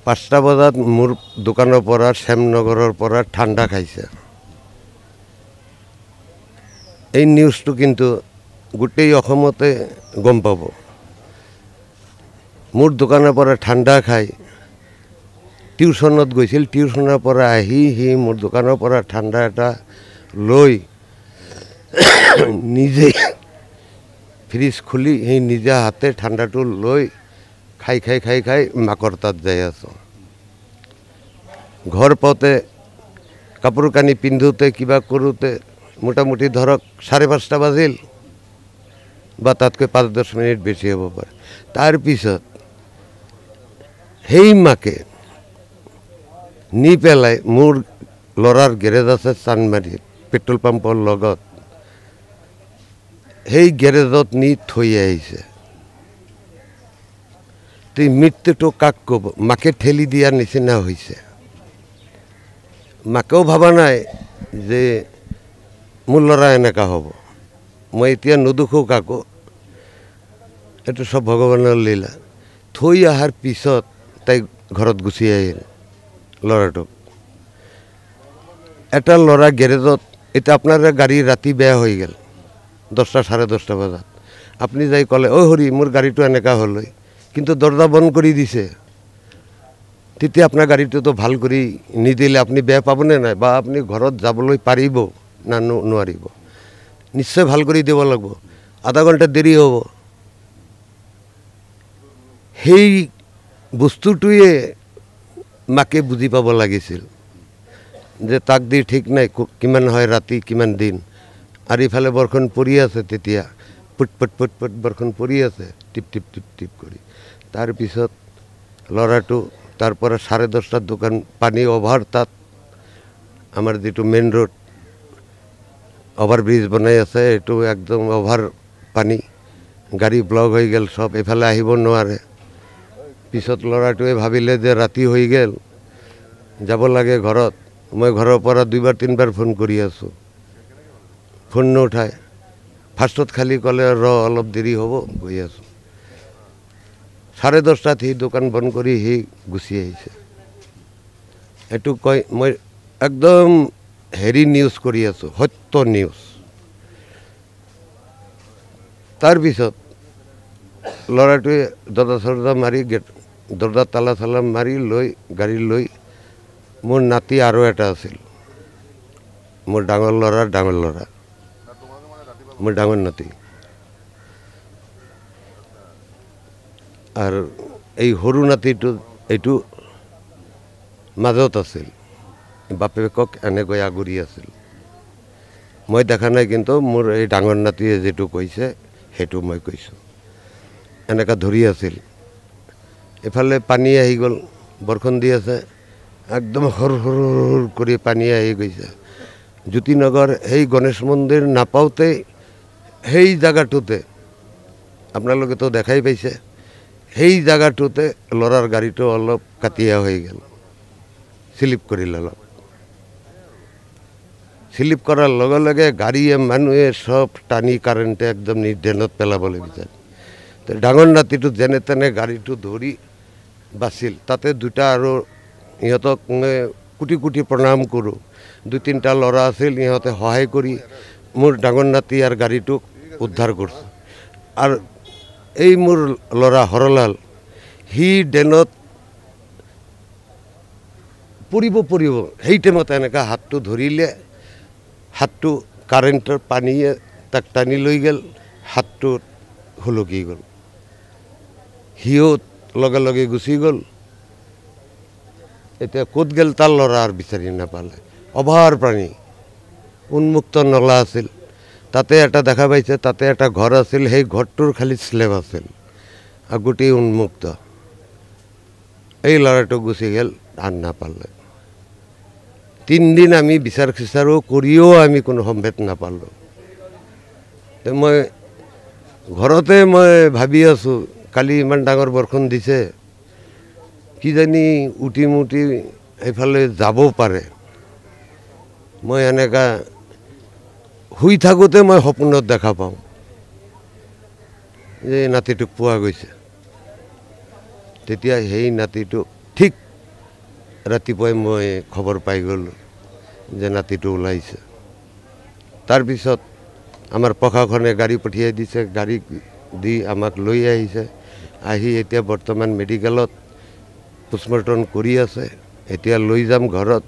5টা বজাত মোৰ দোকানৰ পৰা শ্যামনগৰৰ পৰা ঠাণ্ডা খাইছে। এই নিউজটো কিন্তু গোটেই অসমতে গম পাব। মোৰ দোকানৰ পৰা ঠাণ্ডা খাই টিউশ্যনত গৈছিল, টিউশ্যনৰ পৰা আহি সি মোৰ দোকানৰ পৰা ঠাণ্ডা এটা লৈ নিজে ফ্ৰিজ খুলি সেই নিজে হাতে ঠাণ্ডাটো লৈ খাই খাই খাই খাই মাকৰ তাত যাই আছোঁ। ঘৰ পাওঁতে কাপোৰ কানি পিন্ধোতে কিবা কৰোঁতে মোটামুটি ধৰক 5:30 বাজিল বা তাতকৈ 5-10 মিনিট বেছি হ'ব পাৰে। তাৰপিছত সেই মাকে নি পেলাই মোৰ ল'ৰাৰ গেৰেজ আছে চানমাৰীত, পেট্ৰল পাম্পৰ লগত, সেই গেৰেজত নি থৈ আহিছে। এই মৃত্যুটো কাক ক'ব? মাকে ঠেলি দিয়াৰ নিচিনা হৈছে। মাকেও ভাবা নাই যে মোৰ ল'ৰা এনেকুৱা হ'ব। মই এতিয়া নুদুখো কাকো, এইটো চব ভগৱানৰ লীলা। থৈ অহাৰ পিছত তাই ঘৰত গুচি আহিল ল'ৰাটোক। এটা ল'ৰা গেৰেজত, এতিয়া আপোনাৰ গাড়ী ৰাতি বেয়া হৈ গ'ল 10টা 10:30 বজাত, আপুনি যাই ক'লে অ' হৰি মোৰ গাড়ীটো এনেকুৱা হ'ল, কিন্তু দৰ্জা বন্ধ কৰি দিছে, তেতিয়া আপোনাৰ গাড়ীটোতো ভাল কৰি নিদিলে আপুনি বেয়া পাবনে নাই? বা আপুনি ঘৰত যাবলৈ পাৰিব না নোৱাৰিব? নিশ্চয় ভাল কৰি দিব লাগিব, আধা ঘণ্টা দেৰি হ'ব। সেই বস্তুটোৱে মাকে বুজি পাব লাগিছিল যে তাক দি ঠিক নাই কিমান হয় ৰাতি কিমান দিন। আৰু ইফালে বৰষুণ পৰি আছে, তেতিয়া পুট পুট পুট পুট বৰষুণ পৰি আছে টিপ টিপ টিপ টিপ কৰি। তাৰপিছত ল'ৰাটো তাৰ পৰা 10:30 দোকান পানী অভাৰ, তাত আমাৰ যিটো মেইন ৰোড অভাৰ ব্ৰিজ বনাই আছে, এইটো একদম অভাৰ পানী, গাড়ী ব্লক হৈ গ'ল, চব এইফালে আহিব নোৱাৰে। পিছত ল'ৰাটোৱে ভাবিলে যে ৰাতি হৈ গ'ল, যাব লাগে ঘৰত। মই ঘৰৰ পৰা 2-3বাৰ ফোন কৰি আছোঁ, ফোন নুঠায়। ফাৰ্ষ্টত খালি ক'লে অলপ দেৰি হ'ব, গৈ আছোঁ। 10:30 সি দোকান বন্ধ কৰি সি গুচি আহিছে। এইটো কয় মই একদম নিউজ কৰি আছোঁ, সত্য নিউজ। তাৰপিছত ল'ৰাটোৱে দৰ্জা মাৰি দৰ্জা তালা মাৰি লৈ গাড়ী লৈ, মোৰ নাতি আৰু এটা আছিল, মোৰ ডাঙৰ ল'ৰা, মোৰ ডাঙৰ নাতি। আৰু এই সৰু নাতিটো এইটো মাজত আছিল, বাপেকক এনেকৈ আগুৰি আছিল। মই দেখা নাই, কিন্তু মোৰ এই ডাঙৰ নাতিয়ে যিটো কৈছে সেইটো মই কৈছোঁ। এনেকুৱা ধৰি আছিল। এফালে পানী আহি গ'ল, বৰষুণ দি আছে, একদম সৰু সৰু কৰি পানী আহি গৈছে। জ্যোতিনগৰ সেই গণেশ মন্দিৰ নাপাওঁতেই সেই জাগাটোতে আপোনালোকেতো দেখাই পাইছে, সেই জাগাটোতে ল'ৰাৰ গাড়ীটো অলপ কাটিয়া হৈ গ'ল, স্লিপ কৰিল অলপ। স্লিপ কৰাৰ লগে লগে গাড়ীয়ে মানুহে চব টানি কাৰেণ্টে একদম ড্ৰেইনত পেলাবলৈ বিচাৰে। ডাঙৰ নাতিটো যেনে তেনে গাড়ীটো ধৰি বাচিল। তাতে দুটা আৰু ইহঁতক মই কোটি কোটি প্ৰণাম কৰোঁ। 2-3টা ল'ৰা আছিল, ইহঁতে সহায় কৰি মোৰ ডাঙৰ নাতি আৰু গাড়ীটোক উদ্ধাৰ কৰিছে। আৰু এই মোৰ ল'ৰা হৰলাল, সি ড্ৰেইনত পৰিব সেই টাইমত এনেকুৱা হাতটো ধৰিলে, হাতটো কাৰেণ্টৰ পানীয়ে তাক টানি লৈ গ'ল, হাতটো সুলকি গ'ল। সিও লগে লগে গুচি গ'ল। এতিয়া ক'ত গ'ল তাৰ ল'ৰা আৰু বিচাৰি নাপালে। অভাৰ পানী, উন্মুক্ত নলা আছিল, তাতে এটা দেখা পাইছে, তাতে এটা ঘৰ আছিল, সেই ঘৰটোৰ খালি স্লেব আছিল আৰু গোটেই উন্মুক্ত। এই ল'ৰাটো গুচি গ'ল, আৰ নাপালে। 3 দিন আমি বিচাৰ খিচাৰো কৰিও আমি কোনো সম্ভেদ নাপালোঁ। মই ঘৰতে মই ভাবি আছোঁ, কালি ইমান ডাঙৰ বৰষুণ দিছে, কিজানি উটি মুটি এইফালে যাব পাৰে। মই এনেকা শুই থাকোঁতে মই সপোনত দেখা পাওঁ যে নাতিটোক পোৱা গৈছে। তেতিয়া সেই নাতিটো ঠিক ৰাতিপুৱাই মই খবৰ পাই গ'লোঁ যে নাতিটো ওলাইছে। তাৰপিছত আমাৰ প্ৰশাসনে গাড়ী পঠিয়াই দিছে, গাড়ী দি আমাক লৈ আহিছে। আহি এতিয়া বৰ্তমান মেডিকেলত পোষ্টমৰ্টম কৰি আছে। এতিয়া লৈ যাম ঘৰত।